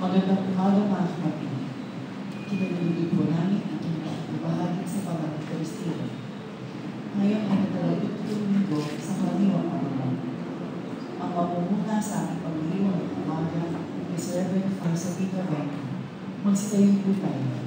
Magandang umaga mga kapatid. Kinalulugod po namin ang inyong ibahagi sa Pamang Kristiyo. Ngayon ay natalagutong linggo sa karaniwang araw. Ang mamumuna sa ating pagdiriwang ng umaga ay si Reverend Farsa Vita Venco. Magsitayin po tayo.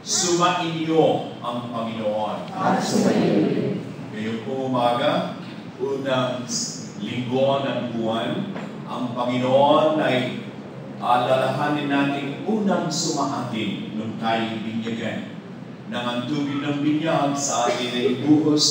Sumainyo ang Panginoon. Ngayong umaga, unang linggo ng buwan, ang Panginoon ay alalahanin natin unang sumaatin nung tayo binyagan. Nang ang tubig ng binyag sa atin ay ibuhos,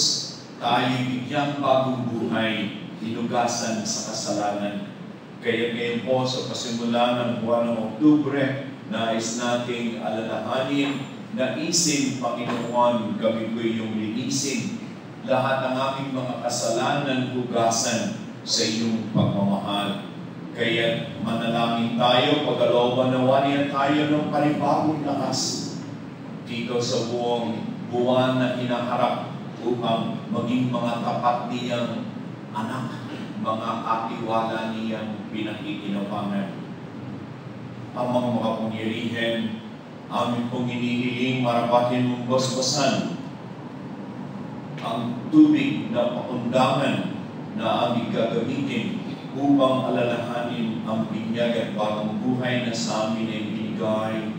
tayo bigyang bagong buhay, hinugasan sa kasalanan. Kaya ngayon po sa pasimula ng buwan ng Oktubre, nais nating alalahanin na isin, Panginoon, kami ko yung linisin. Lahat ng aming mga kasalanan, hugasan sa iyong pagmamahal. Kaya manalangin tayo, pagkalooban na waniya tayo ng panibagong lakas dito sa buong buwan na hinaharap upang maging mga tapat niyang anak, mga katiwala niyang pinakikinabangan. Amang makapangyarihan, amin pong hinihiling marapatin mong basbasan ang tubig na pakundangan na aming gagamitin upang alalahanin ang binyag at bagong buhay na sa amin ay binigay.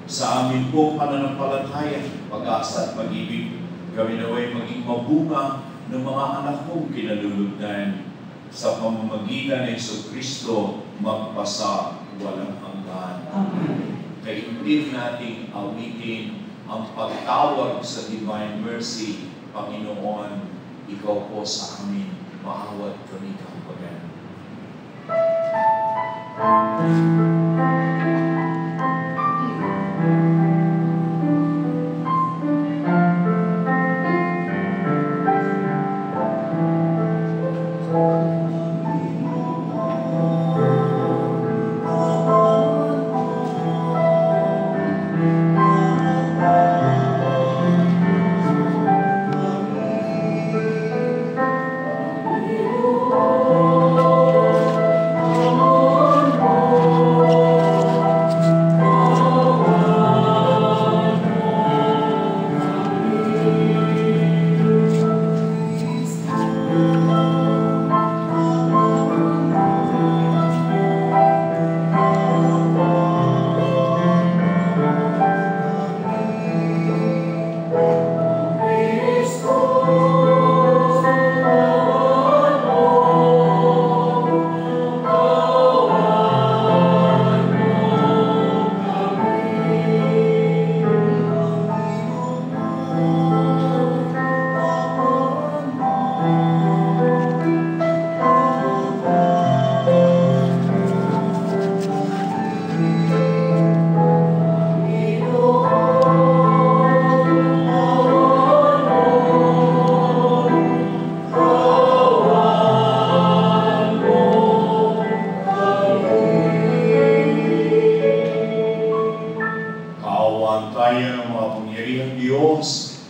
Sa amin po pananampalataya, pag-asa at pag-ibig, kami naway maging mabunga ng mga anak mong kinalulugdan. sa pamamagitan ng Jesucristo magpasa walang hanggan. Amen. Kaintin nating awitin ang pagtawag sa Divine Mercy. Panginoon, Ikaw po sa amin, maawat kami kahabagan.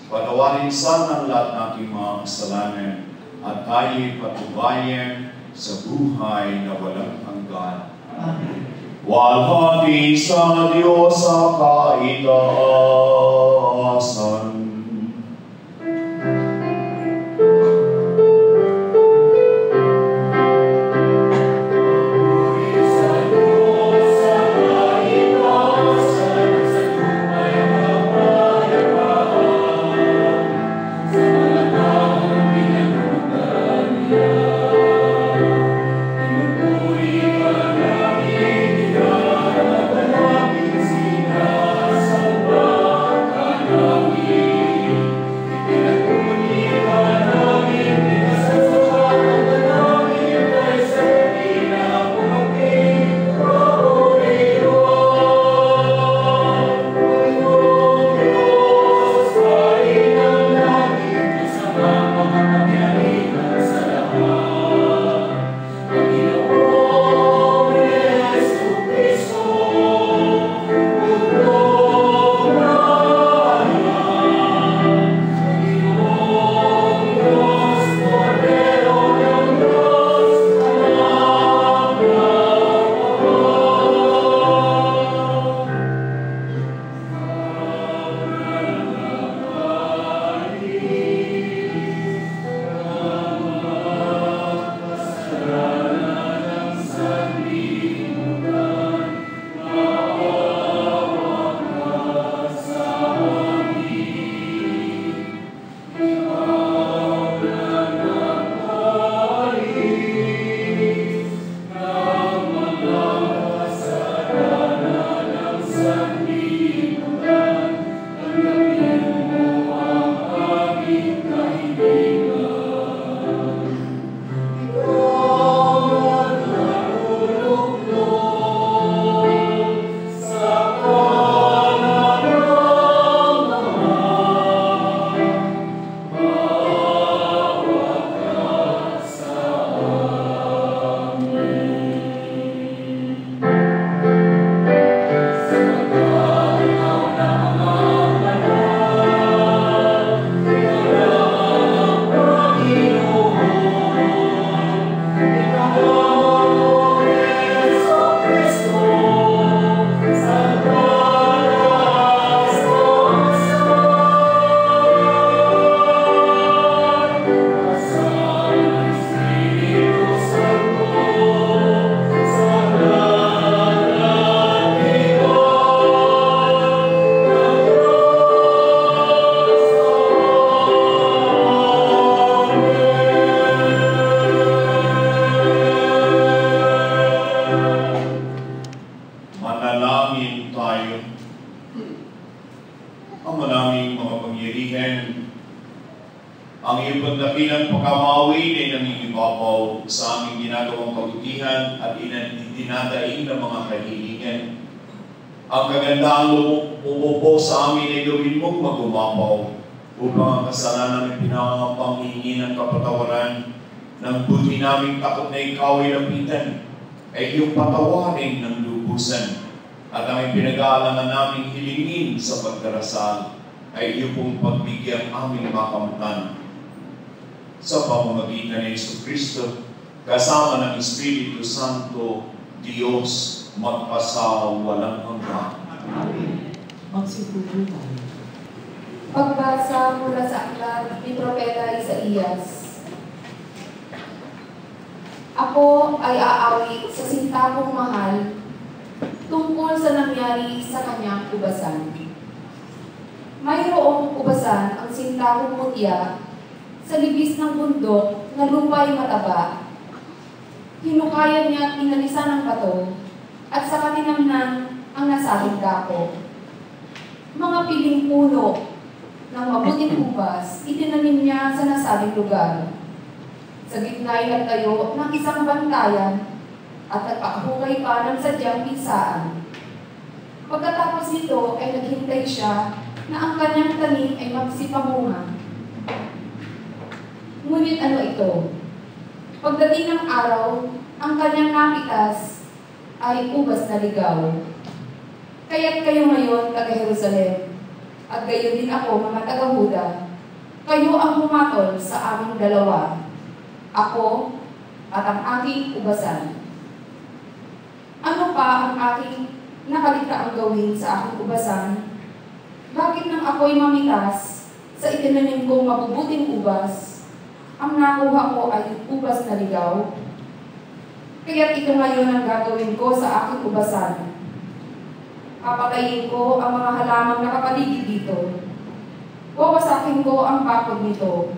Patawarin sana ang lahat ng ating mga kasalanan at tayo'y patubayan sa buhay na walang hanggan. Amen. Walhati sa Diyos sa kaitaasan. Amen. umapaw sa aming ginagawang kabutihan at dinadaing ng mga kahilingan. Ang kagandaang lumupo sa amin ay gawin mong magumapaw upang ang kasalanan ay pinapanghingi ng kapatawaran ng buti naming takot na ikaw ay lapitan ay iyong patawarin ng lubusan at ang pinag-aalangan naming hilingin sa pagdarasal ay iyong pong pagbigyan aming makamtan sa pamamagitan ni Jesucristo kasama ng Espiritu Santo, Diyos, magpasawalang hanggan. Amen. Magsipupo tayo. Pagbasa mula sa aklat ni Propeta Isaías. Ako ay aawit sa sinta kong mahal tungkol sa nangyari sa kanyang ubasan. Mayroong ubasan ang sinta kong mutya sa libis ng bundok na lupa'y mataba. Hinukayan niya at inalisan ng bato at sa katinamnan ang nasabing dako. Mga piling puno ng mabuting ubas, itinanim niya sa nasabing lugar. Sa gitna ay nagtayo ng isang bantayan at nagpakahukay pa ng sadyang pinsaan. Pagkatapos nito ay naghintay siya na ang kanyang tanim ay magsipamunga. Ngunit ano ito? Pagdating ng araw, ang kanyang napitas ay ubas na ligaw. Kaya't kayo ngayon, taga-Jerusalem, at gayon din ako, mga taga-Huda, kayo ang humatol sa aming dalawa, ako at ang aking ubasan. Ano pa ang aking nakaligtaang gawin sa aking ubasan? Bakit nang ako'y mamitas sa itinanim kong mabubuting ubas, ang nakuha ko ay ubas na ligaw? Kaya't ito ngayon ang gagawin ko sa aking ubasan. Papatayin ko ang mga halamang nakapaligid dito. Wawasakin ko ang bakod nito.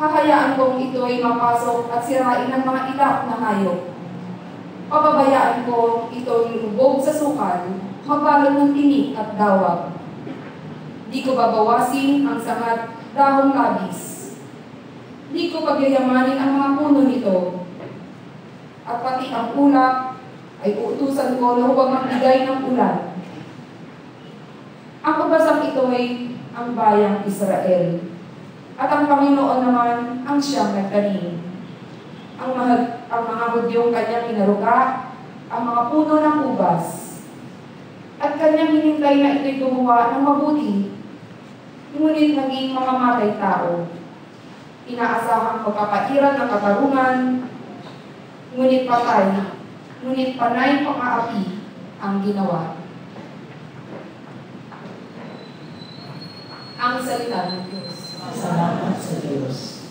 Hahayaan kong ito'y mapasok at sirain ng mga ilap na hayop. Pababayaan ko ito'y lumubog sa sukal, mabalot ng tinik at dawag. Di ko babawasin ang sangat dahong labis. Di ko pagyayamanin ang mga puno nito. At pati ang ulap ay uutusan ko na huwag magbigay ng ulan. Ang ubasang ito ay ang bayang Israel. At ang Panginoon naman ang siyang nagtanim. Ang mga Hudyong kanyang inaruga, ang mga puno ng ubas. At kanyang hinintay na ito'y gumawa ng mabuti, ngunit naging mamamatay tao. Inaasahang magpapairan ng katarungan, ngunit panay pang-aapi ang ginawa. Ang salita ng Diyos. Salamat sa Diyos.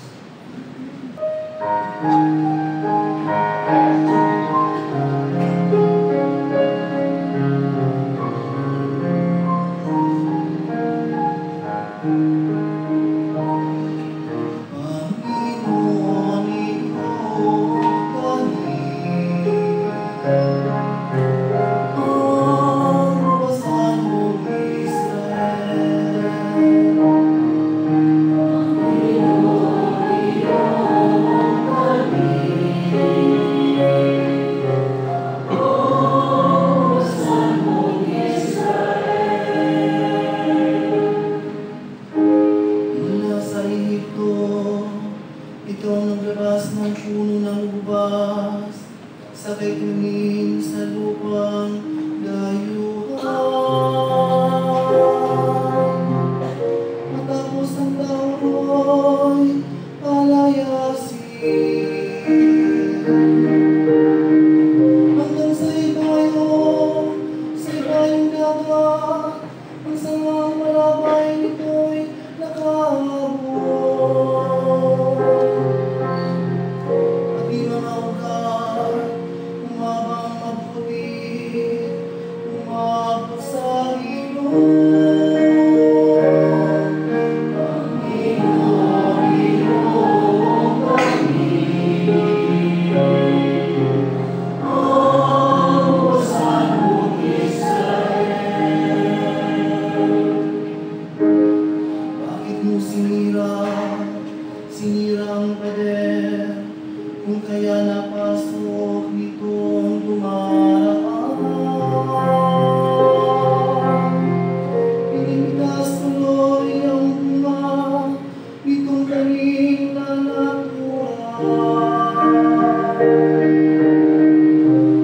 Umabang mabuti kaya napasok nitong dumaraan. Pinimitas tuloy ang bunga nitong tanim na natural.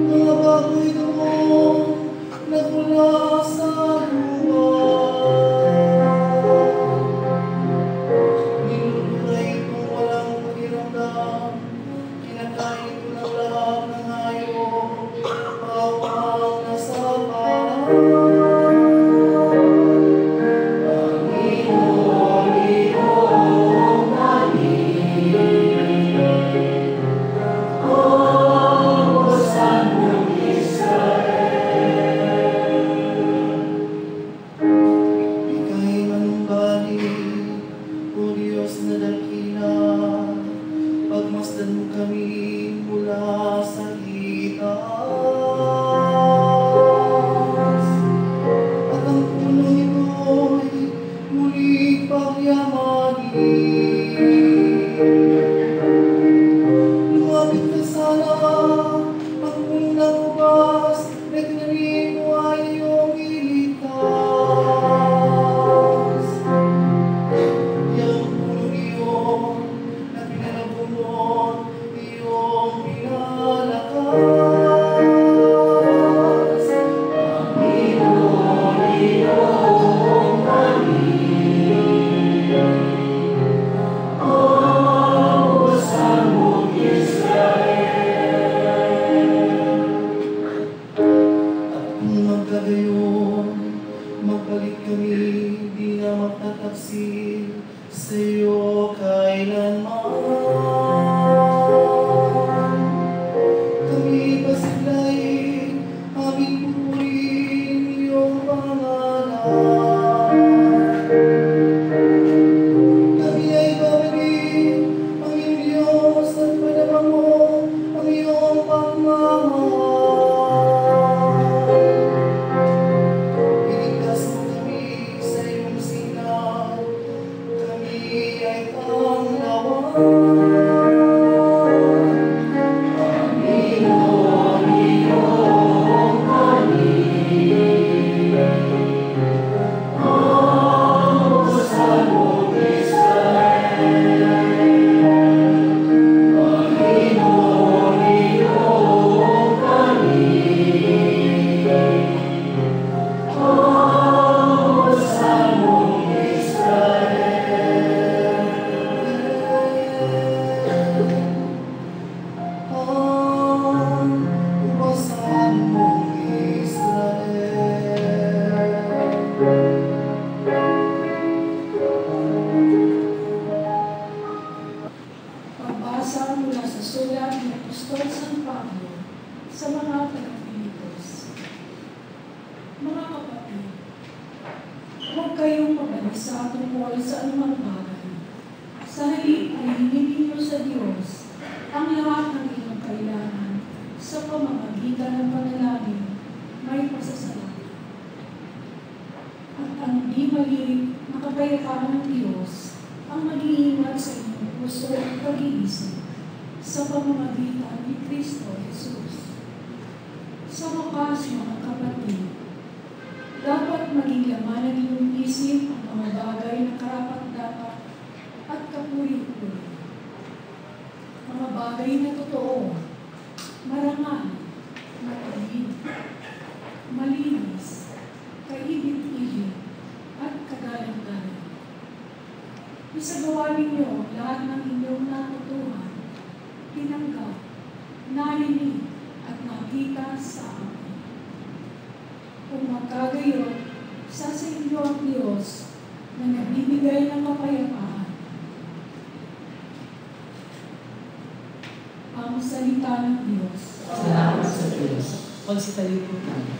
Mga bagoy doon nagmula sa lupa. Ninulunay itong walang pakiramdam. Kinakain ko ng lahat ng hayop. Pawang nasa paraan. Ika'y manumbalik, O Diyos na dakila, pagmasdan mo kami mula sa itaas. At ang puno nito'y muling pagyamanin. Lumapit ka sana, ang unang ubas na tinanim mo ay iyong ilitas. Yang puno iyon na pinalabumot, iyong pinalakas. Panginoon, iyong tanim, ang usan mong Israel. At kung magkagayon, magbalik kami, di na magtataksil sa iyo kailanman. Kami pasiklain, aming pupurihin iyong pangalan. Kami ay babalik ang iyong Diyos at panamang mo ang iyong pagmamahal. Iligtas mo kami sa iyong sinan, kami ay panglawan. Panginoon, iyong tanim, ang usan mong Israel. Panginoon, iyong tanim, ang usan mong Israel. Ang usan mong Pagbasa mula sa sulat ni Apostol San Pablo sa mga taga-Pilipos. Mga kapatid, huwag kayong mag-alisa tungkol sa anumang bagay. Sa halip ay hingin ninyo sa Diyos ang lahat ng inyong kailangan sa pamamagitan ng panalangin may pasasalamat. At ang di malirik na kapayapaan ng Diyos ang mag-iingat sa inyong puso at pag-iisip sa pamamagitan ni Kristo Jesus. Sa wakas, mga kapatid, dapat maging laman ng inyong isip ang mga bagay na karapat-dapat at kapuri-puri. Mga bagay na totoo, marangal, matalim, malinis, kaibig-ibig, at kagalang-galang. Isagawa ninyo lahat ng inyong natutuhan, tinanggap, narinig, at nakita sa akin. Kung magkagayon, sa inyo ang Diyos na nagbibigay ng kapayapaan. Ang salita ng Diyos. Salamat sa Diyos. Magsitayo po tayo.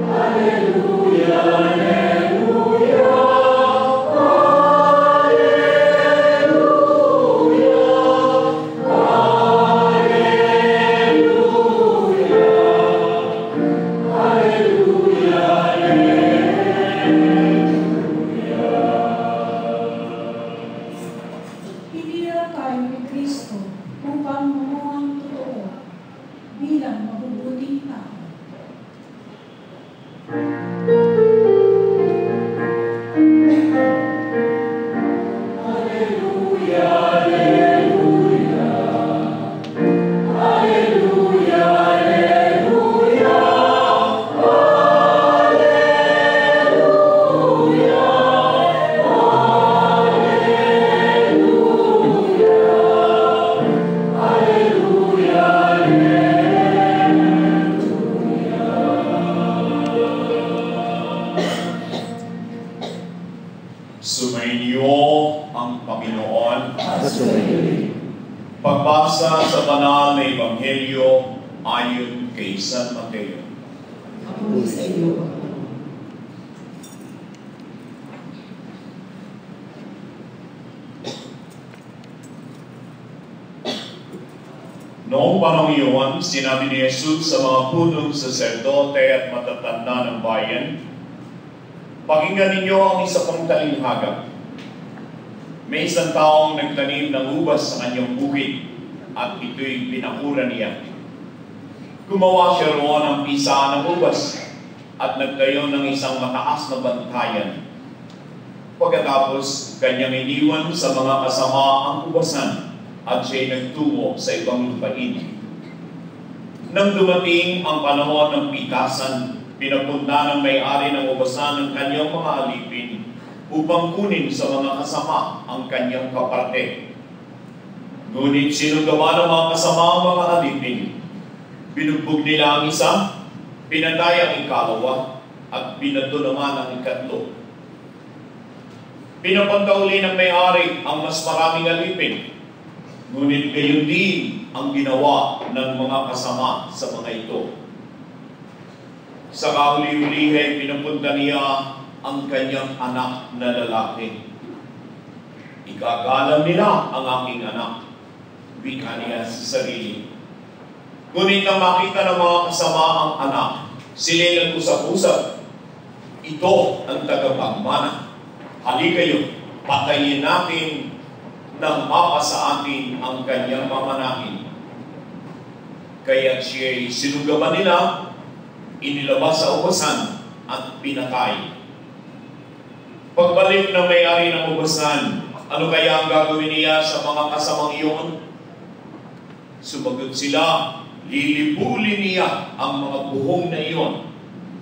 Hallelujah. Pagbasa sa banal na Ebanghelyo ayon kay San Mateo. Ako sa iyo, Panginoon. Noong panahon iyon, sinabi ni Jesus sa mga punong saserdote at matatanda ng bayan, "Pakinggan ninyo ang isa pang talinghaga. May isang taong nagtanim ng ubas sa kanyang bukid at ito'y pinakura niya. Gumawa siya roon ng pisaan ng ubas at nagtayo ng isang mataas na bantayan. Pagkatapos, kanyang iniwan sa mga kasama ang ubasan at siya'y nagtungo sa ibang lupain. Nang dumating ang panahon ng pitasan, pinapunta ng may-ari ng ubasan ng kanyang mga alipin upang kunin sa mga kasama ang kanyang kaparte. Ngunit sinugawa ng mga kasama ang mga alipin. Binugbog nila ang isa, pinatay ang ikalawa, at binato naman ang ikatlo. Pinapunta uli ng may-ari ang mas maraming alipin. Ngunit gayon din ang ginawa ng mga kasama sa mga ito. Sa kahuli-huli ay pinapunta niya ang kanyang anak na lalaki. Igagalang nila ang aking anak, wika niya sa sarili. Ngunit nang makita ng mga kasama ang anak, sila'y nag-usap-usap. Ito ang tagapagmana. Halika kayo, patayin natin nang mapa sa atin ang kanyang mamanahin. Kaya siya'y sinugaban nila, inilabas sa ubasan at pinatay. Pagbalik ng may-ari ng ubasan, ano kaya ang gagawin niya sa mga kasamang iyon? Sumagot sila, lilipulin niya ang mga buhong na iyon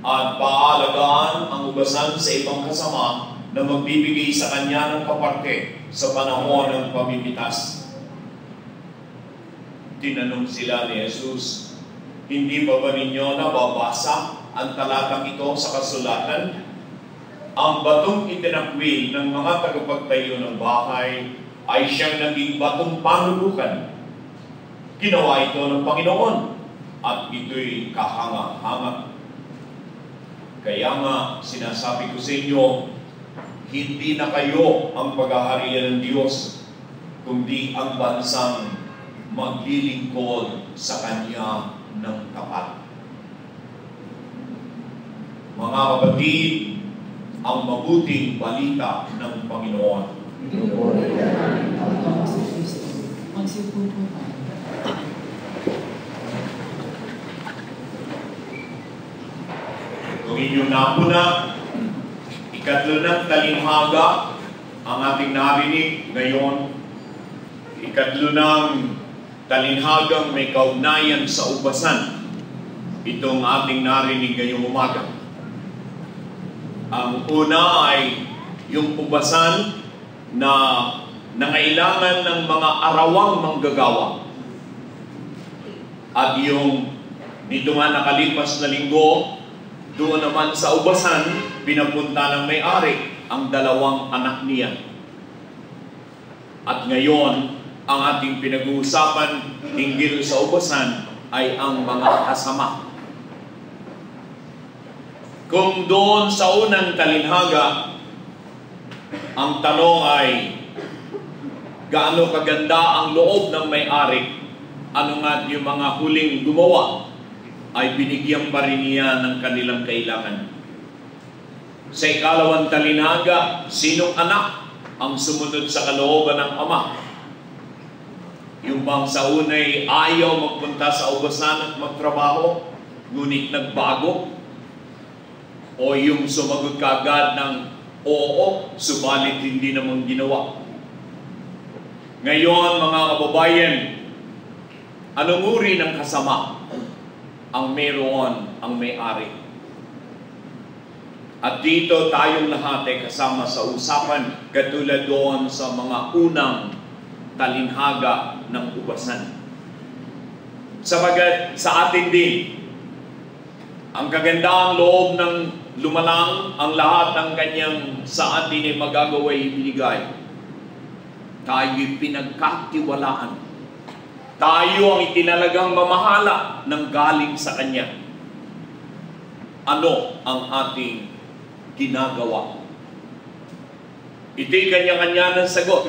at paalagaan ang ubasan sa ibang kasama na magbibigay sa kanya ng kaparte sa panahon ng pamimitas. Tinanong sila ni Jesus, "Hindi ba ninyo nababasa ang talatang ito sa kasulatan? Ang batong itinakwil ng mga tagapagtayo ng bahay ay siyang naging batong panulukan. Ginawa ito ng Panginoon at ito'y kahanga-hanga. Kaya nga, sinasabi ko sa inyo, hindi na kayo ang paghaharian ng Diyos, kundi ang bansang maglilingkod sa Kanya ng tapat." Mga kapatid, ang mabuting balita ng Panginoon. Ang tawag sa Kristo, ang sipupunan. Kung inyong napuna, ikatlo ng talinghaga ang ating narinig ngayon. Ikatlo ng talinghagang may kaugnayan sa ubasan. Itong ating narinig ngayong umaga. Ang una ay yung ubasan na nangailangan ng mga arawang manggagawa. At yung dito nga nakalipas na linggo, doon naman sa ubasan, pinapunta ng may-ari ang dalawang anak niya. At ngayon, ang ating pinag-uusapan hinggil sa ubasan ay ang mga kasama. Kung doon sa unang talinghaga, ang tanong ay, gaano kaganda ang loob ng may-ari? Ano nga yung mga huling gumawa ay binigyan pa rin niya ng kanilang kailangan. Sa ikalawang talinghaga, sinong anak ang sumunod sa kalooban ng ama? Yung bang sa unay ayaw magpunta sa ubasan at magtrabaho, ngunit nagbago? O yung sumagot kaagad ng oo, subalit hindi naman ginawa? Ngayon, mga kababayan, anong uri ng kasama ang meron ang may-ari? At dito tayong lahat ay kasama sa usapan katulad doon sa mga unang talinghaga ng ubasan. Sabagat sa atin din, ang kagandaang loob ng lumalang ang lahat ng kanyang sa atin ay magagaway ibinigay. Tayo'y pinagkatiwalaan Tayo ang itinalagang mamahala ng galing sa Kanya. Ano ang ating ginagawa? Ito'y kanya-kanya ng sagot.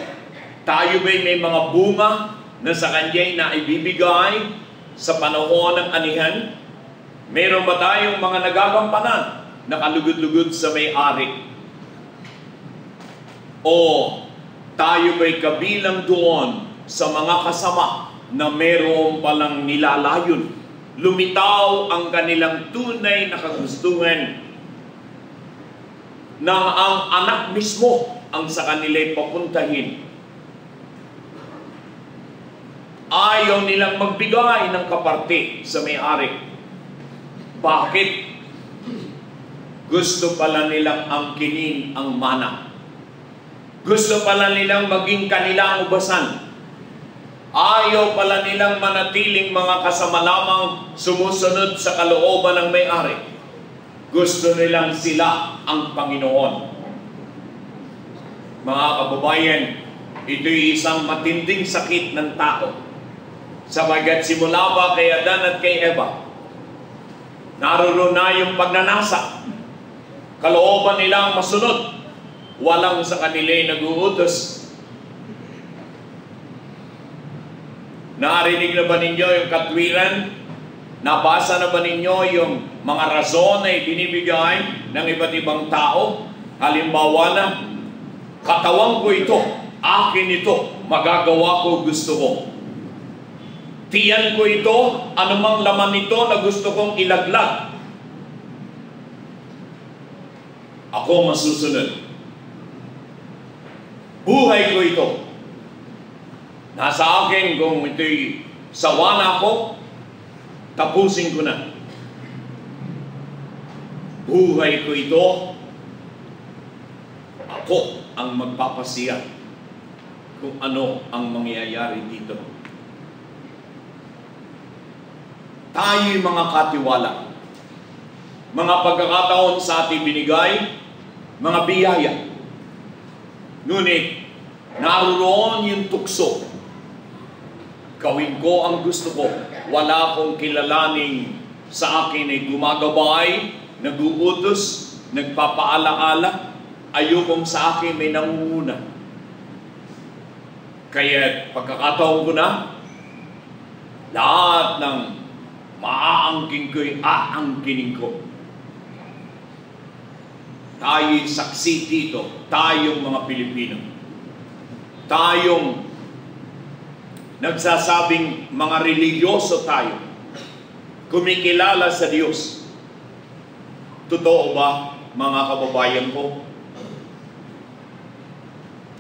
Tayo ba'y may mga bunga na sa Kanya'y naibibigay sa panahon ng anihan? Meron ba tayong mga nagagampanan na kalugod-lugod sa may-ari? O tayo ba'y kabilang doon sa mga kasama na meron palang nilalayon? Lumitaw ang kanilang tunay na kagustuhan na ang anak mismo ang sa kanila'y papuntahin. Ayaw nilang magbigay ng kaparte sa may-ari. Bakit? Gusto pala nilang angkinin ang mana. Gusto pala nilang maging kanilang ubasan. Ayaw pala nilang manatiling mga kasama lamang sumusunod sa kalooban ng may-ari. Gusto nilang sila ang Panginoon. Mga kababayan, ito'y isang matinding sakit ng tao. Sabagat simula pa kay Adan at kay Eva, naroon na yung pagnanasa. Kalooban nilang masunod. Walang sa kanila'y nag-uutos. Narinig na ba ninyo yung katwiran? Nabasa na ba ninyo yung mga rason na ibinibigay ng iba't ibang tao? Halimbawa na, katawan ko ito, akin ito, magagawa ko gusto ko. Tiyan ko ito, anumang laman nito na gusto kong ilaglag. Ako masusunod. Buhay ko ito. Nasa akin kung ito'y sawa na ako, tapusin ko na. Buhay ko ito, ako ang magpapasiya kung ano ang mangyayari dito. Tayo'y mga katiwala. Mga pagkakataon sa ating binigay, mga biyaya. Ngunit, naroon yung tukso. Gawin ko ang gusto ko. Wala akong kilalaning sa akin ay gumagabay, nag-uutos, nagpapaalaala. Ayokong sa akin may nangunguna. Kaya pagkakataon ko na, lahat ng maaangkin ko'y aangkinin ko. Tayo'y saksi dito, tayong mga Pilipino. Tayong nagsasabing mga religyoso tayo, kumikilala sa Diyos. Totoo ba, mga kababayan ko?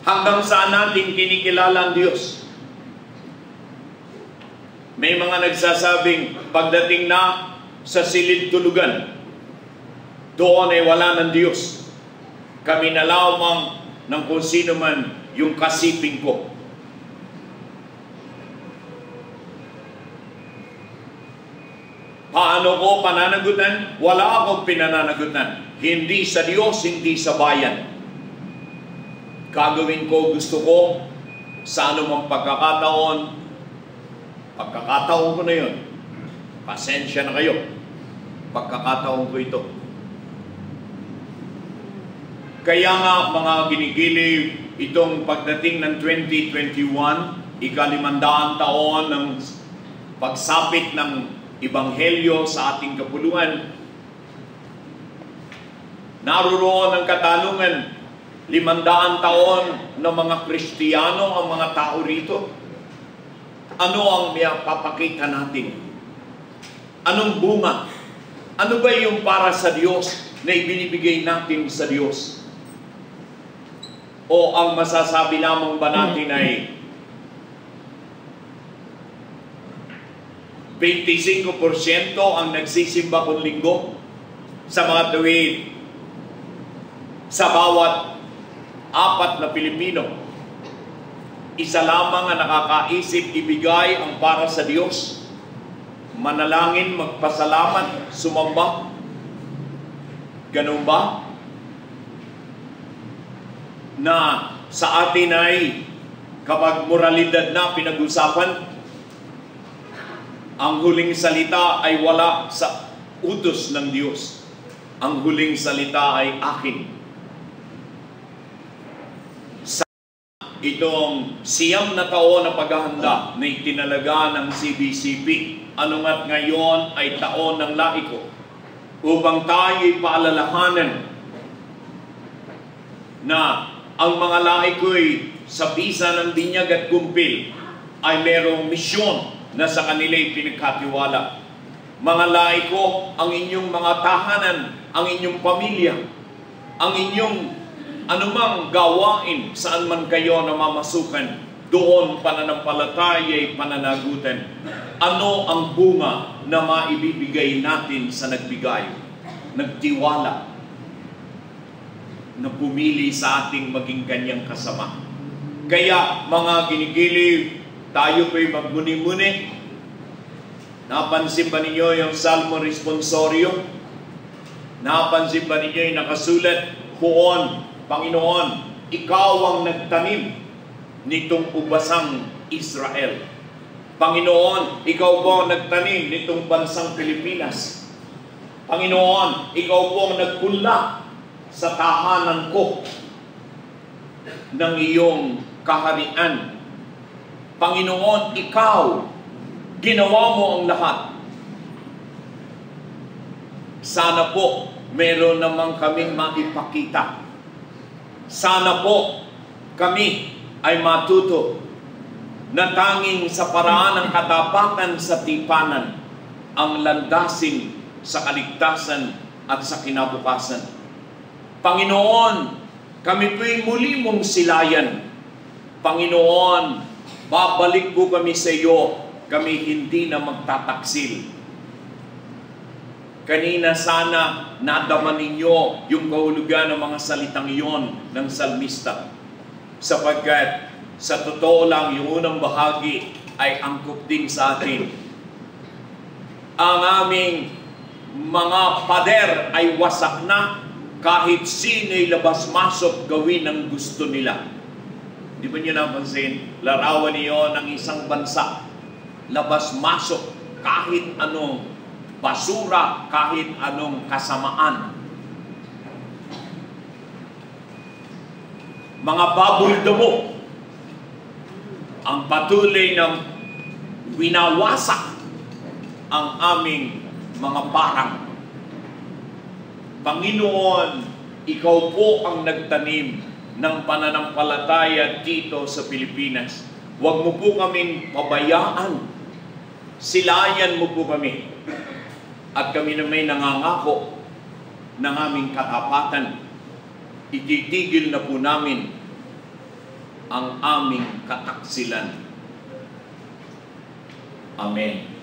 Hanggang saan natin kinikilala ang Diyos? May mga nagsasabing pagdating na sa silid tulugan, doon ay wala ng Diyos. Kami na lamang ng kung sino man yung kasiping ko. Paano ko pananagutan? Wala akong pinananagutan. Hindi sa Diyos, hindi sa bayan. Gagawin ko, gusto ko, sa anumang pagkakataon ko na yun. Pasensya na kayo. Pagkakataon ko ito. Kaya nga, mga ginigiliw, itong pagdating ng 2021, ika-500 taon ng pagsapit ng Ebanghelyo sa ating kapuluan, naroon ang katanungan, 500 taon ng mga Kristiyano ang mga tao rito. Ano ang papakita natin? Anong bunga? Ano ba yung para sa Diyos na ibinibigay natin sa Diyos? O ang masasabi lamang ba natin ay 25% ang nagsisimba kung linggo sa mga tuwid sa bawat 4 na Pilipino? Isa lamang ang nakakaisip ibigay ang para sa Diyos. Manalangin, magpasalamat, sumamba. Ganun ba? Na sa atin ay kapag moralidad na pinag-usapan, Ang huling salita ay wala sa utos ng Diyos. Ang huling salita ay akin. Sa itong 9 na taon na paghahanda na itinalaga ng CBCP, ano nga't ngayon ay taon ng laiko, upang tayo'y paalalahanan na ang mga laiko'y sa bisa ng binyag at kumpil ay merong misyon na sa kanila'y pinagkatiwala. Mga laiko, ang inyong mga tahanan, ang inyong pamilya, ang inyong anumang gawain saan man kayo namamasukan, doon pananampalataya'y pananagutan. Ano ang bunga na maibibigay natin sa nagbigay, nagtiwala, na pumili sa ating maging kanyang kasama? Kaya mga ginigiliw, tayo po'y magmuni-muni. Napansin ba ninyo yung Salmo Responsorio? Napansin ba ninyo yung nakasulat, Poon, Panginoon, Ikaw ang nagtanim nitong ubasang Israel. Panginoon, Ikaw po ang nagtanim nitong bansang Pilipinas. Panginoon, Ikaw po ang nagpunla sa tahanan ko ng iyong kaharian. Panginoon, Ikaw, ginawa mo ang lahat. Sana po, meron naman kaming maipakita. Sana po, kami ay matuto na tanging sa paraan ng katapatan sa tipanan ang landasin sa kaligtasan at sa kinabukasan. Panginoon, kami po'y muli mong silayan. Panginoon, babalik po kami sa iyo. Kami hindi na magtataksil. Kanina sana nadaman ninyo yung kahulugan ng mga salitang iyon ng salmista. Sapagkat sa totoo lang, yung unang bahagi ay angkop din sa atin. Ang aming mga pader ay wasak na, kahit sino'y labas-masok gawin ang gusto nila. Di ba niyo napansin? Larawan niyo ng isang bansa. Labas-masok kahit anong basura, kahit anong kasamaan. Mga baboy damo ang patuloy ng winawasak ang aming mga barang. Panginoon, Ikaw po ang nagtanim ng pananampalataya dito sa Pilipinas. Huwag mo po kaming pabayaan. Silayan mo po kami. At kami na may nangangako ng aming katapatan. Ititigil na po namin ang aming kataksilan. Amen.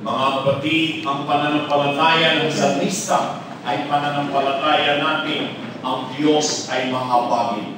Mga kapatid, ang pananampalataya ng salmista ay pananampalataya natin ang Diyos ay mahabagin.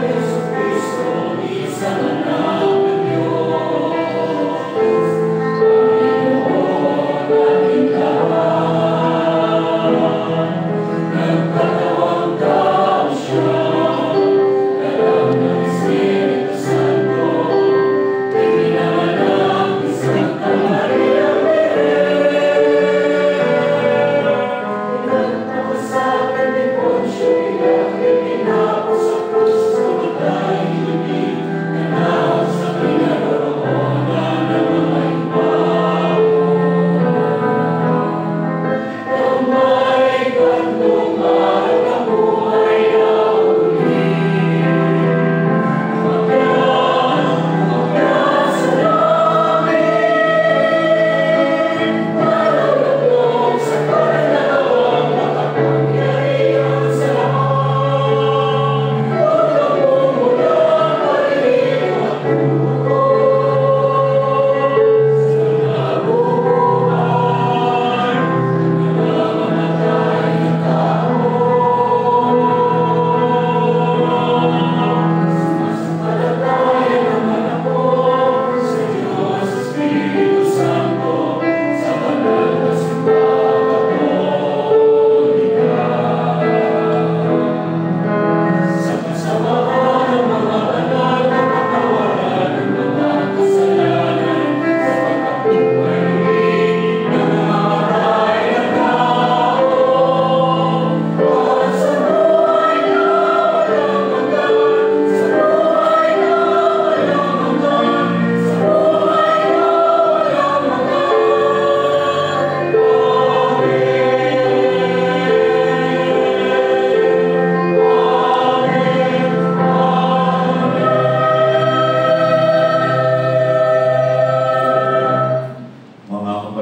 Cristo, mi sana na Dios.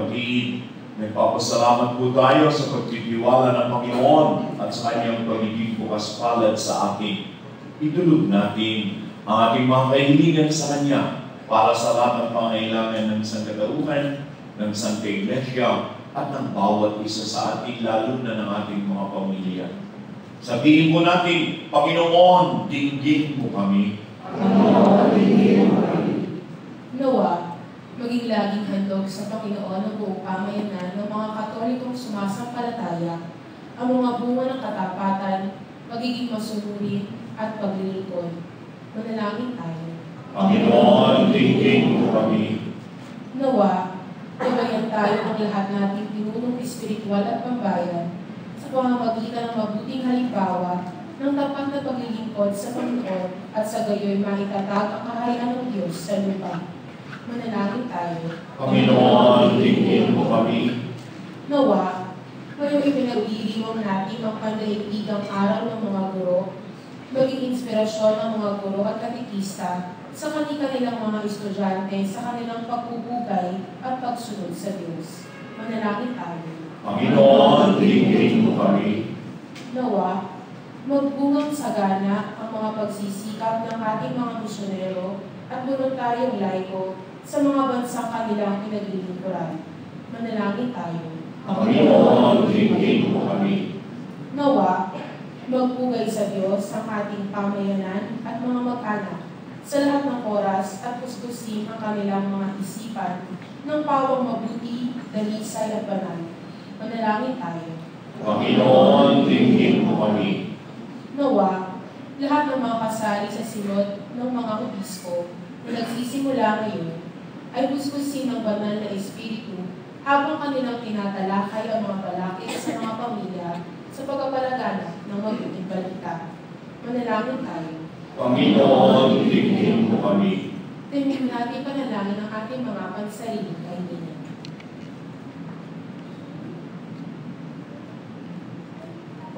kapatid. Nagpapasalamat po tayo sa pagtitiwala ng Panginoon at sa Kanyang pagiging bukas palad sa atin. Idulog natin ang ating mga kahilingan sa Kanya para sa lahat ng pangailangan ng sangkatauhan, ng Santa Iglesia, at ng bawat isa sa ating, lalo na ng ating mga pamilya. Sabihin po natin, Panginoon, dinggin mo kami. Panginoon, dinggin mo kami. Nawa, maging laging handog sa Panginoon ang buong pamayanan ng mga Katolikong sumasampalataya, ang mga bunga ng katapatan, magiging masunurin at paglilingkod. Manalangin tayo. Panginoon, dinggin mo kami. Nawa, gabayan tayo ng lahat nating pinunong espiritual at pambayan sa pamamagitan ng mabuting halimbawa ng tapat na paglilingkod sa Panginoon at sa gayoy maitatag ang kaharian ng Diyos sa lupa. Manalangin tayo. Panginoon, dinggin mo kami. Nawa, ngayong ipinagdiriwang natin ang pandaigdigang araw ng mga guro, maging inspirasyon ng mga guro at katekista sa kanilang mga estudyante sa kanilang pagpupugay at pagsunod sa Diyos. Manalangin tayo. Panginoon, dinggin mo kami. Nawa, magbungang sagana ang mga pagsisikap ng ating mga misyonero at voluntaryong laiko sa mga bansang kanilang pinaglilingkuran. Manalangin tayo. Panginoon, dinggin mo kami. Nawa, magpugay sa Diyos ang ating pamayanan at mga mag-anak sa lahat ng oras at kuskusin ang kanilang mga isipan ng pawang mabuti, dalisay at banal. Manalangin tayo. Panginoon, dinggin mo kami. Nawa, lahat ng mga kasali sa sinod ng mga obispo na nagsisimula ngayon ay kuskusin ng banal na espiritu habang kanilang tinatalakay ang mga balakid sa mga pamilya sa pagpapalaganap ng mabuting balita. Manalangin tayo. Panginoon, dinggin mo kami. Tingin natin panalangin ang ating mga pansariling kaibigan.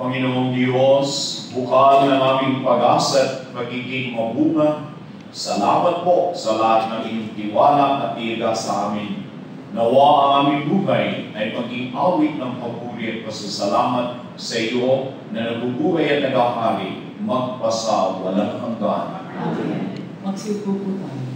Panginoong Diyos, bukal ng aming pag-asa at magiging mabunga, salamat po sa lahat ng iyong tiwala at tiyaga sa amin. Nawa ang aming buhay ay maging awit ng papuri at pasasalamat sa iyo na nabubuhay at nagahari magpasa walang hanggan. Amen. Magsiupo po tayo.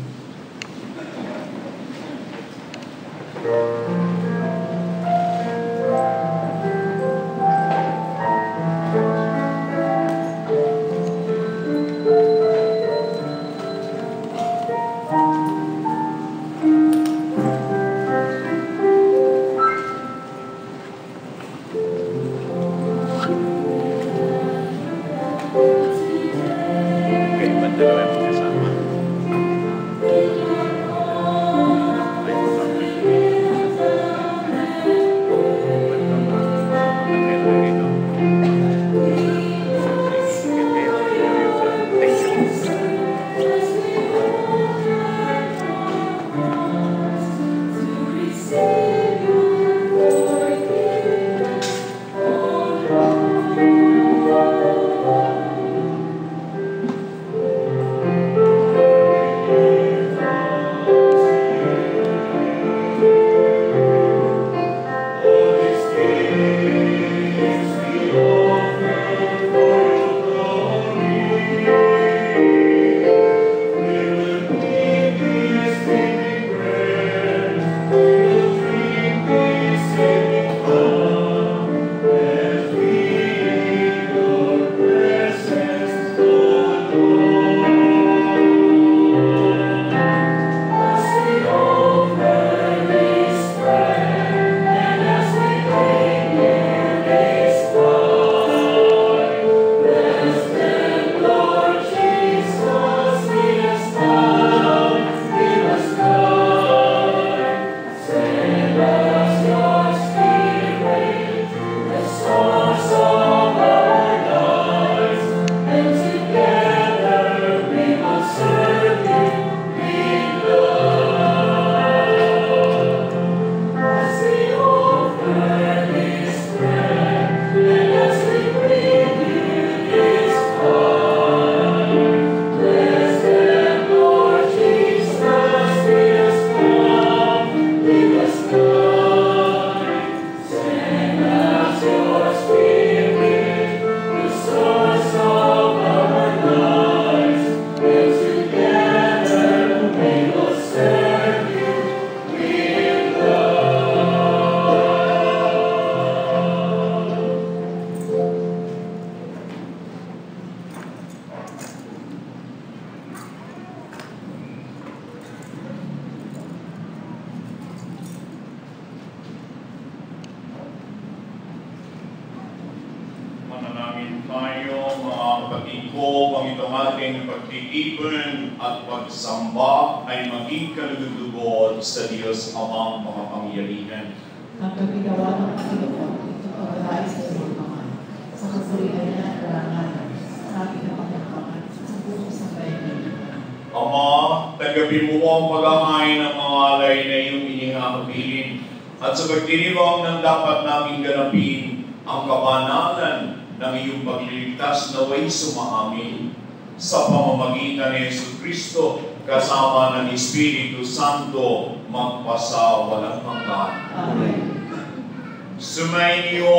tayo, mga kapatid ko, ang itong ating pagtitipon at pagsamba ay maging kalugod sa Diyos Amang makapangyarihan. Ang pagpinawa ng Panginoon, ito paglalay sa iyong kamay, sa kasurihan niya at karangalan, sa ating kapangkapan, sa buong sambayan. Ama, tanggapin mo ang pag-ahay ng mga alay na iyong inihakabilin at sa pagtiriwang ng dapat naming ganapin ang kabanalan ng iyong pagliligtas naway sumaamin sa pamamagitan ni Jesucristo kasama ng Espiritu Santo magpasawalang hanggan. Amen. Sumayin niyo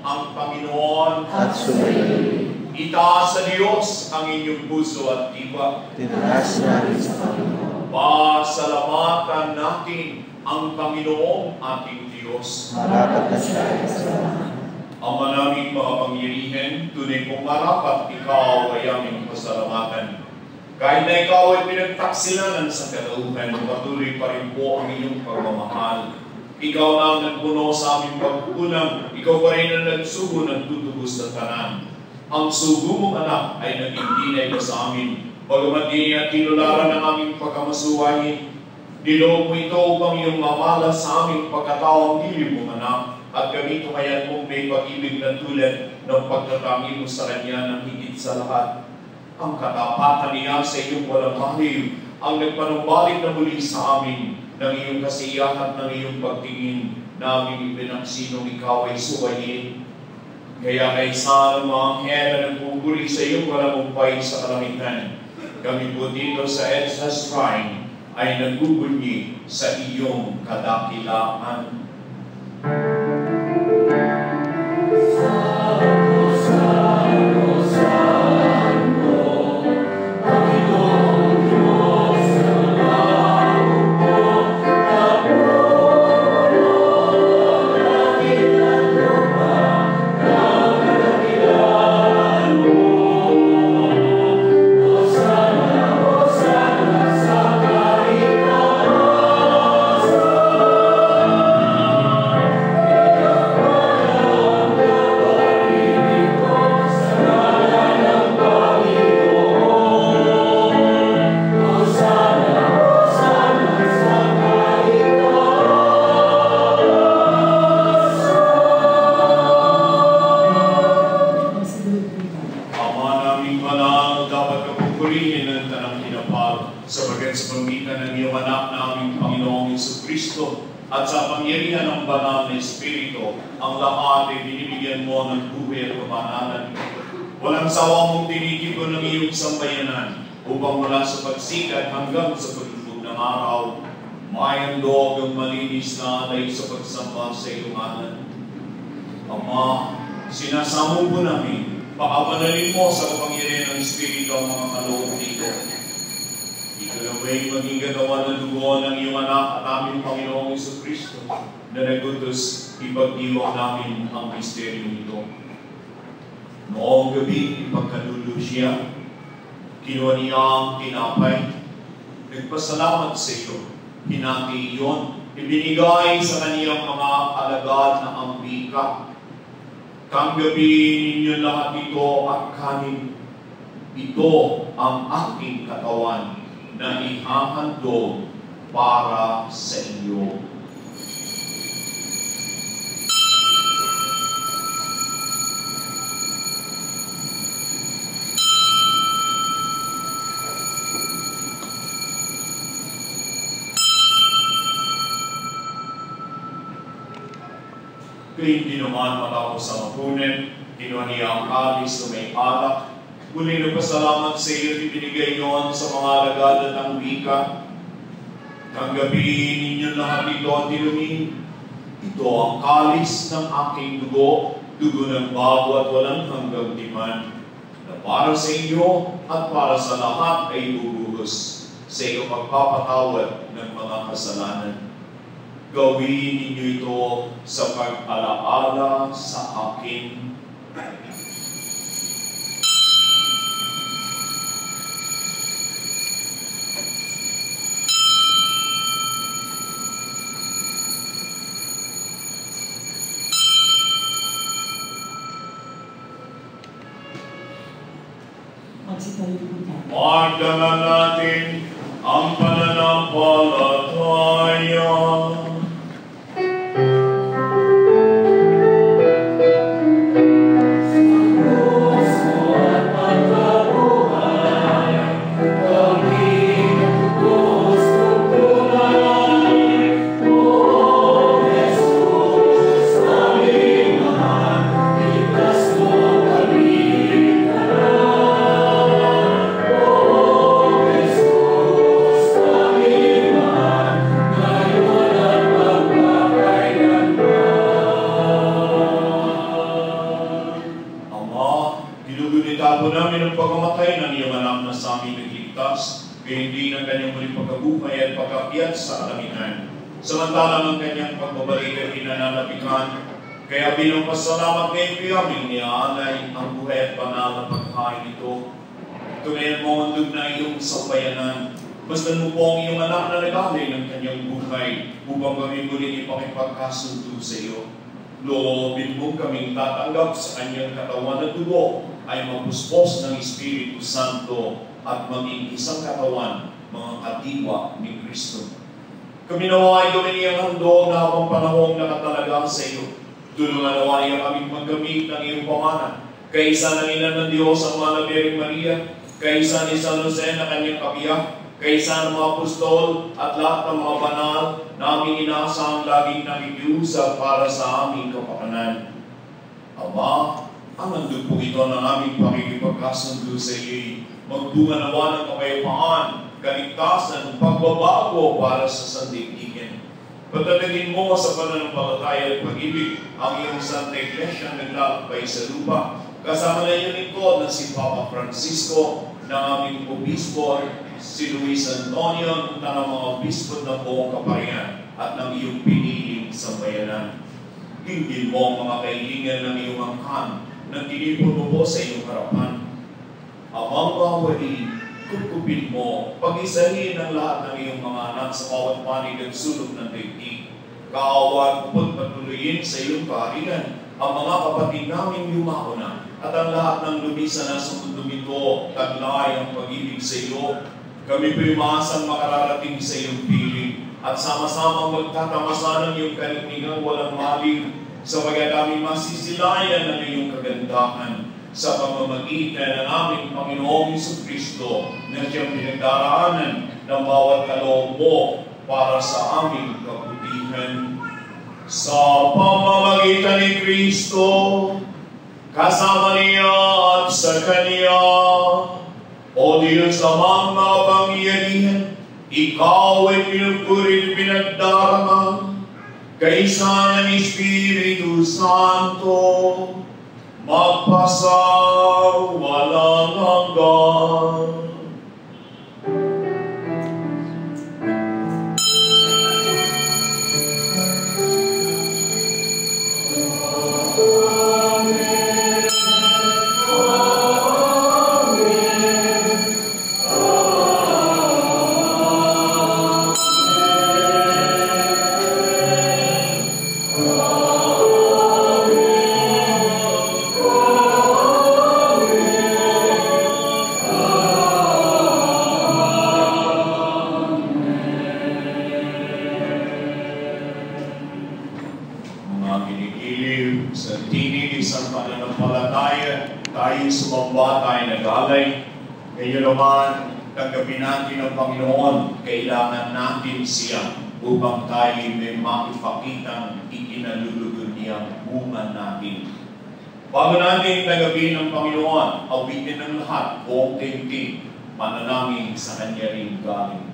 ang Panginoon At sumayin, itaas sa Diyos ang inyong puso at diwa. tinaas namin sa Panginoon. Pasalamatan natin ang Panginoong ating Diyos. Marapat na siya ay Salamat. Ama naming makapangyarihan, tunay kong marapat ikaw ay aming pasalamatan. Kahit na ikaw ay pinagtaksilanan sa kalauhan, patuloy pa rin po ang iyong pagmamahal. Ikaw na ang nagpuno sa aming pagkukulang, ikaw pa rin ang nagsugo ng tutubos sa tanan. Ang sugo mong anak ay naging dinay ka sa amin. Bagamat di niya tinularan ang aming pagkamasuwahin, niloob mo ito upang iyong mamala sa aming pagkataong dili mong anak. At kami tumayan mong may pag-ibig na tulad ng pagtatangi mo sa Kanya ng higit sa lahat. Ang katapatan niya sa iyong walang mahal, ang nagpanumbalik na muli sa amin ng iyong kasiyahan at ng iyong pagtingin na aming ipinagsinong ikaw ay suwayin. Kaya kaysa ng mga anghel na nagpupuri sa iyong walang umpay sa kalangitan, kami po dito sa EDSA Shrine ay nagbubunyi sa iyong kadakilaan. At sa pangyarihan ng banal na Espiritu, ang lahat ay binibigyan mo ng buhay at kabanalan. Walang sawa mong tinitipon ng iyong sambayanan upang mula sa pagsikat hanggang sa pagtulog ng araw, may handog ang malinis na alay sa pagsamba sa iyong ngalan. Ama, sinasamo po namin, pakabanalin mo sa kapangyarihan ng Espiritu ang mga kaloob dito. Ito na ba'y maging gagawa na dugo ng iyong anak at aming Panginoong Jesucristo na nagutos ipagdiwang namin ang misteryo nito. Noong gabi, ipagkalulo siya, kinuha niya ang tinapay, nagpasalamat sa iyo, hinati iyon, ibinigay sa kaniyang mga alagad na ambika. Tanggapin ninyo lahat ito at kanin. Ito ang aking katawan na ihahandog para sa iyo. Kaya hindi naman matapos sa mapunin, kinuha niya ang kalis na may alak. Muli nagpasalamat sa iyo at ibinigay niyon sa mga alagad at ang wika. Tanggapin ninyo lahat ito at inumin. Ito ang kalis ng aking dugo, dugo ng bago at walang hanggang timan, na para sa inyo at para sa lahat ay bubuhos sa iyong pagpapatawad ng mga kasalanan. Gawin ninyo ito sa pag-alaala sa akin. sa kalibutan. Magdala natin ang pananampalataya. Hindi ng kanyang muling pagkabuhay at pagkakyat sa kalamitan. Samantalang ang kanyang pagbabalik ay pinananabikan. Kaya bilang pasalamat ngayon kami niaalay ang buhay at banal na pagkain ito. Ito ngayon mo handog na iyong sabayanan. Basta mo po ang iyong anak na nagalay ng kanyang buhay upang kami muling ipakipagkasundo sa iyo. Loobin mo kaming tatanggap sa kanyang katawan at dugo ay mapuspos ng Espiritu Santo at maging isang katawan, mga kadiwa ni Kristo. Kami nawa ay gawin niyang handog na habang panahong nakatalaga sa iyo. Tulungan nawa niya kaming maggamit ng iyong pamana. Kaisa ng ina ng Diyos ang mga Birheng Maria, kaisa ni San Jose na kanyang kabiyak, kaisa ng mga apostol at lahat ng mga banal na aming inaasang laging nakikiusap para sa aming kapakanan. Ama, ang handog po ito ng aming pakikipagkasundo sa iyo. Magbunga nawa ng kapayapaan, kaligtasan, pagbabago para sa sandaigdigan. Patatagin mo sa pananampalataya at pag-ibig ang iyong Santa Iglesia naglalakbay sa lupa. Kasama na iyong lingkod na si Papa Francisco, ng aming obispo, si Luis Antonio, ng mga obispo ng buong kaparian at ng iyong piniling sambayanan. Hingin mo ang mga kailingan ng iyong angkan na tinipon mo po sa iyong harapan. Amang bawali, kukupin mo, pag-isahin ang lahat ng iyong mga anak sa bawat panig at sulok ng daigdig. Kaawaan mo pagpatuloyin sa iyong kaharian ang mga kapatid namin yumauna at ang lahat ng lumisan na sa mundo ito, taglay ang pag-ibig sa iyo. Kami po'y maasang makararating sa iyong piling at sama-sama magtatamasa ng iyong kaligningang walang malig sa pagkadaming masisilayan ng iyong kagandahan sa pamamagitan ng aming Panginoong Jesucristo na siyang pinagdaraanan ng bawat kaloob mo para sa aming kabutihan. Sa pamamagitan ni Kristo, kasama niya at sa Kanya, o Diyos amang makapangyarihan, ikaw ay pinupuri at pinagdarama, kaisa ng Espiritu Santo, magpasaw walang hanggan. Ngayon naman, tanggapin natin ang Panginoon, kailangan natin siya upang tayo may makipakitang ikinalulugod niyang bunga natin. Bago natin tanggapin ang Panginoon, awitin ng lahat, buong tintin, panalangin sa Kanya rin galing.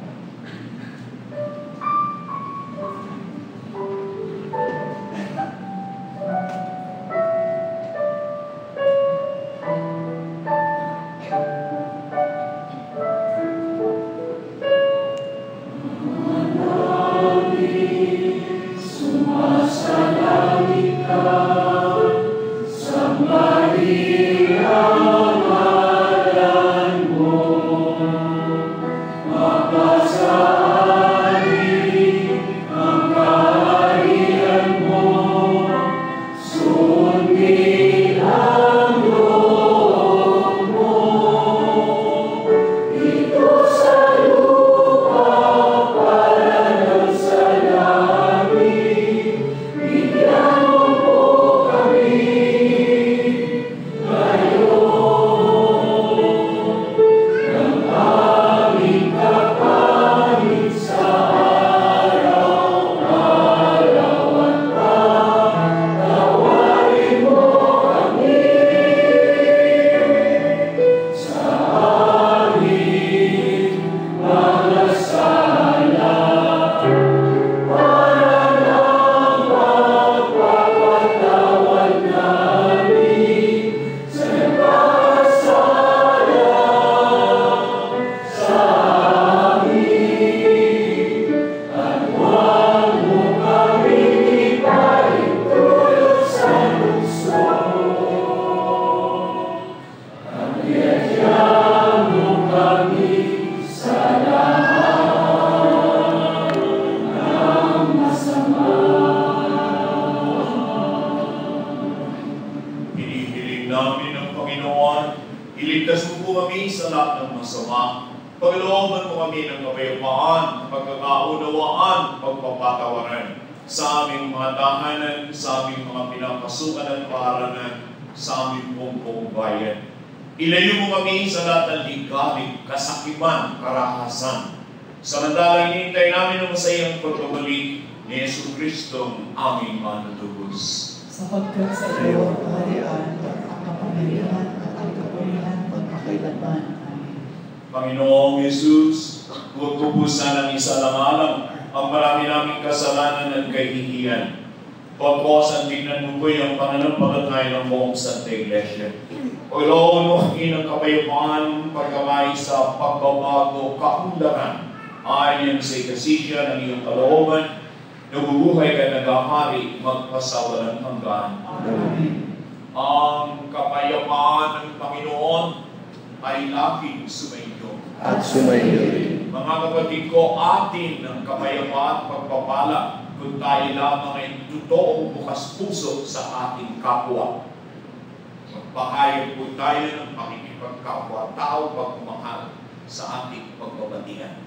namin ng Panginoon, iligtas mo po kami sa lahat ng masama. Paglooban mo kami ng kapayapaan, pagkakaunawaan, pagpapatawaran sa aming mga tahanan, sa aming mga pinapasukan at paaralan, sa aming buong bayan. Ilayo mo kami sa lahat ng ligalig, kasakiman, karahasan. Samantalang hinihintay namin ang masayang pagbabalik ni Yesu Kristong aming manutubos. Sapagkat sa iyo ang kaharian, ang kapangyarihan at ang kapurihan magpakailanman. Amen. Panginoong Jesus, huwag ko po sanang isalalang ang marami naming kasalanan at kahihiyan. Pagkawasan, tignan mo po yung pananampalataya ng buong Santa Iglesia. Paglaon mo kami ng kapayapaan, pagkamay sa pagbabago, kaunlaran, ayon sa ikasisya ng iyong kalooban, nabubuhay ka nag-ahari, magpasawalang hanggan. Amen. Ang kapayapaan ng Panginoon ay laging sumainyo. At sumainyo rin. Mga kapatid ko, atin ng kapayapaan at pagpapala kung tayo lamang ay totoong bukas puso sa ating kapwa. Magpahayag po tayo ng pakikipagkapwa-tao pagmamahal sa ating pagbabatian.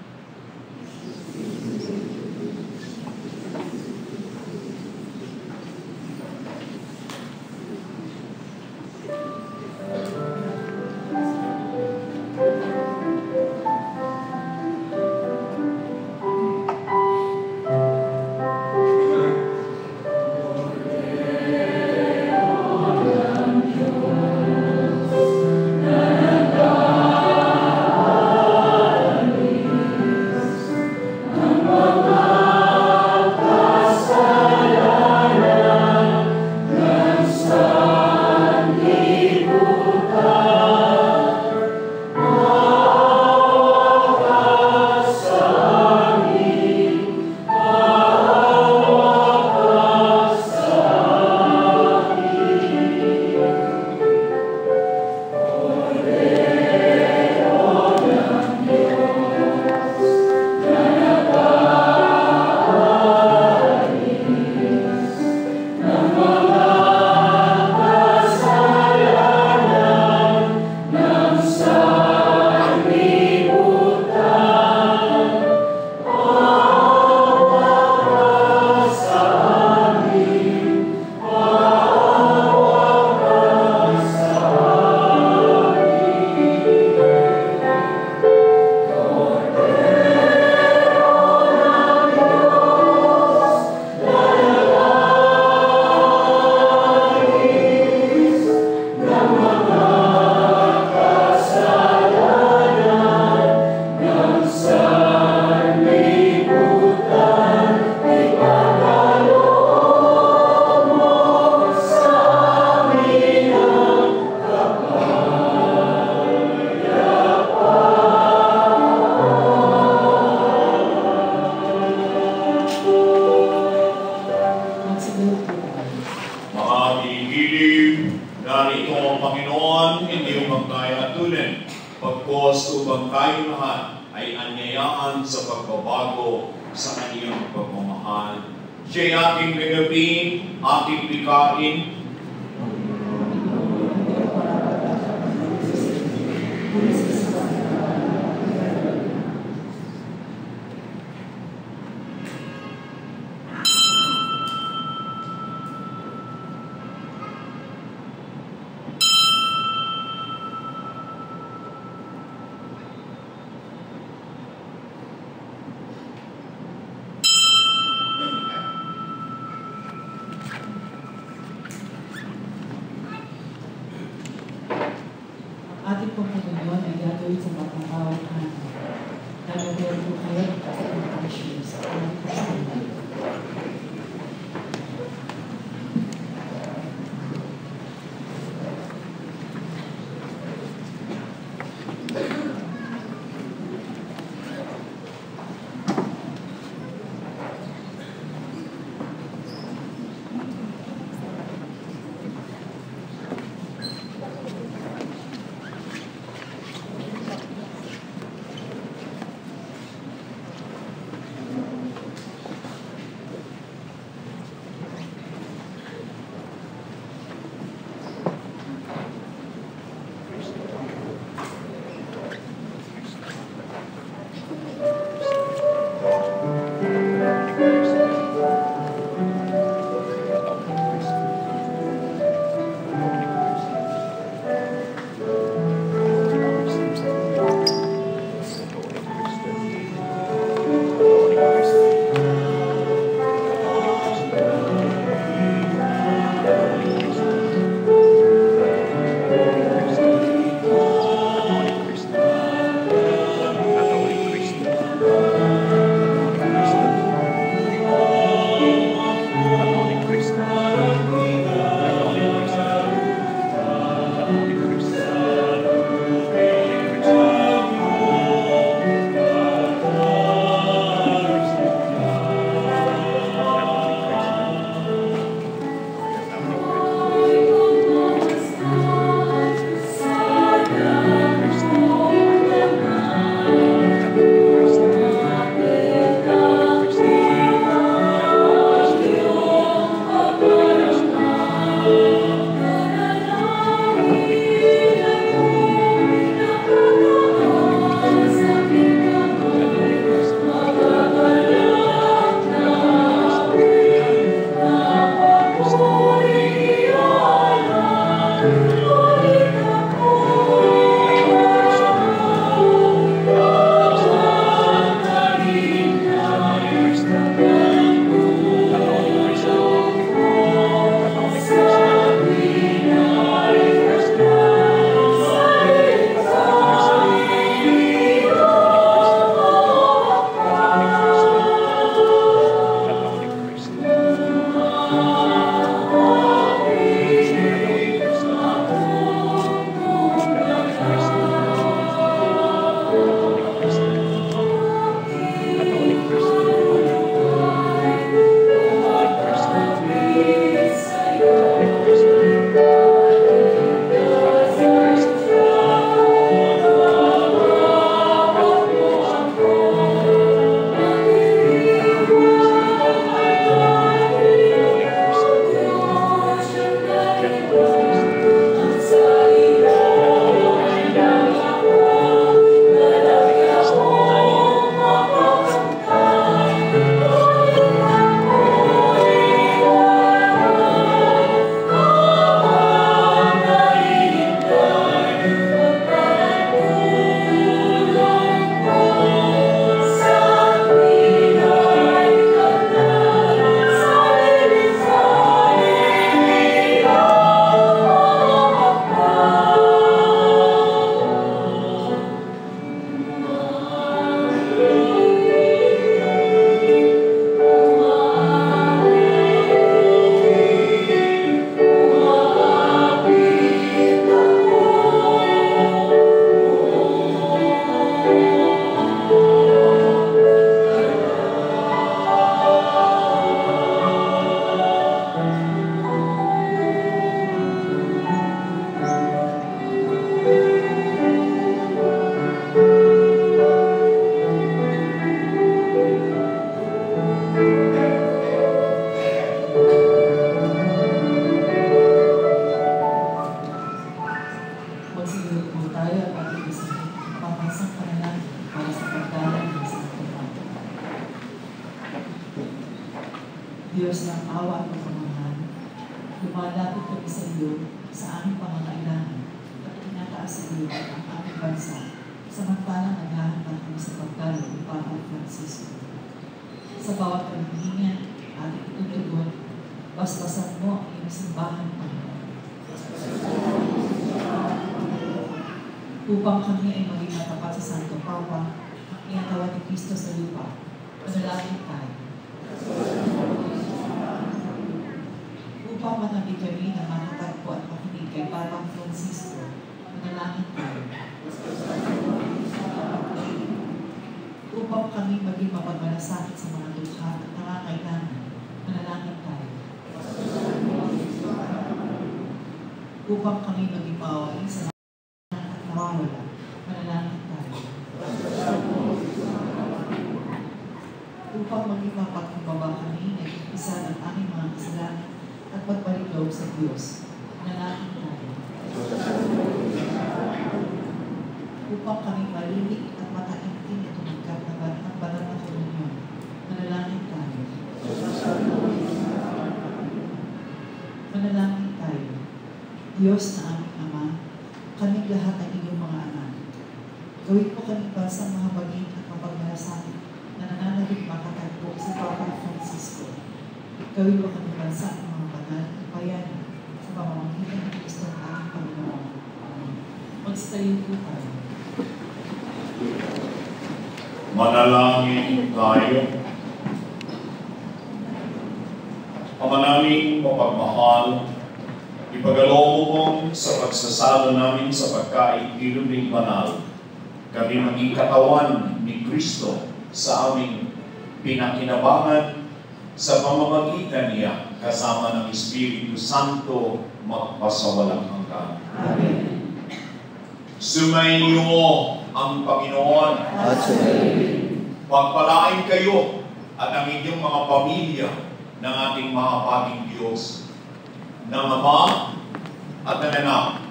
Ating pagkagunan ay gagawin sa pagkakawang anak. Nagagawin po kayo sa intention sa anak ko. Lumalapit kami sa iyo sa aming pangangailangan at tinataas sa iyo ang aming bansa, samantalang naghahanda kami sa pagdalo ni Papa Francisco. Sa bawat kahilingan, ating itutugon, bastasan mo ang iyong simbahan, Panginoon. Upang kami ay maging matapat sa Santo Papa, ang inatawan ni Cristo sa lupa, manalangin tayo. Upang matabi kami na makatagpo at makinig kay Papa Francisco, manalangin tayo. Upang kami maging mapagmalasakit sa mga dukha at nangangailangan, manalangin tayo. Upang kami maging mawain sa at nawawala, manalangin tayo. Upang maging mapagkumbaba kami na ipisan ang aming mga kasalanan at pagbalik loob sa Diyos, manalangin tayo. Upang kami malilig at matainting at tumagkap ng banal na komunyon, manalangin tayo. Manalangin tayo. Diyos na aming Ama, kaming lahat ay iyong mga anak. Gawin po kami bansang mga baging at mapagmalasakit na nananabik makatagpo sa Papa Francisco. Gawin po kami bansang mga banal at bayanan sa pamamagitan ng Kristo ng aming Panginoon. Magstayo po tayo. Manalangin tayo. Ama naming mapagmahal, ipagalob mo sa pagsasalo namin sa pagkain iluming banal, kami maging katawan ni Kristo sa aming pinakinabangan sa pamamagitan niya kasama ng Espiritu Santo magpasawalang hanggan. Amen. Sumainyo ang Panginoon. At sumayin. Pagpalain kayo at ang inyong mga pamilya ng ating mahapaging Diyos, ng Ama at ng Anak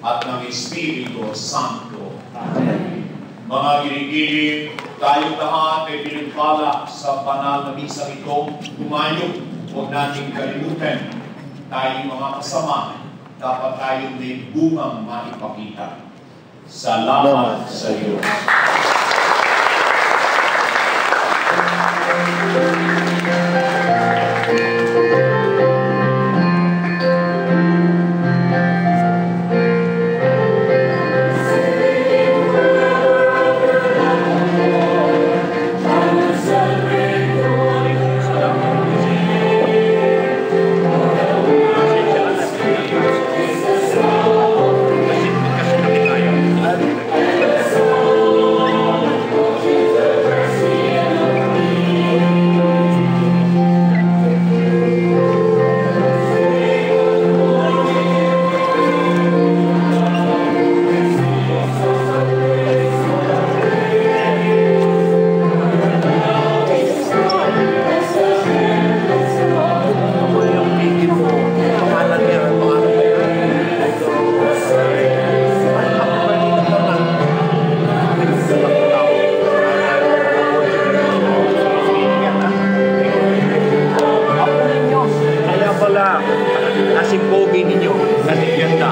at ng Espiritu Santo. Amen. Mga ginigiling, tayo lahat ay pinagpala sa banal na misang ito. Tumayo, huwag nating kalimutan. Tayong mga kasama, dapat tayong may bungang maipakita. Salamat sa iyo. Kasing pogi ninyo, kasing ganda.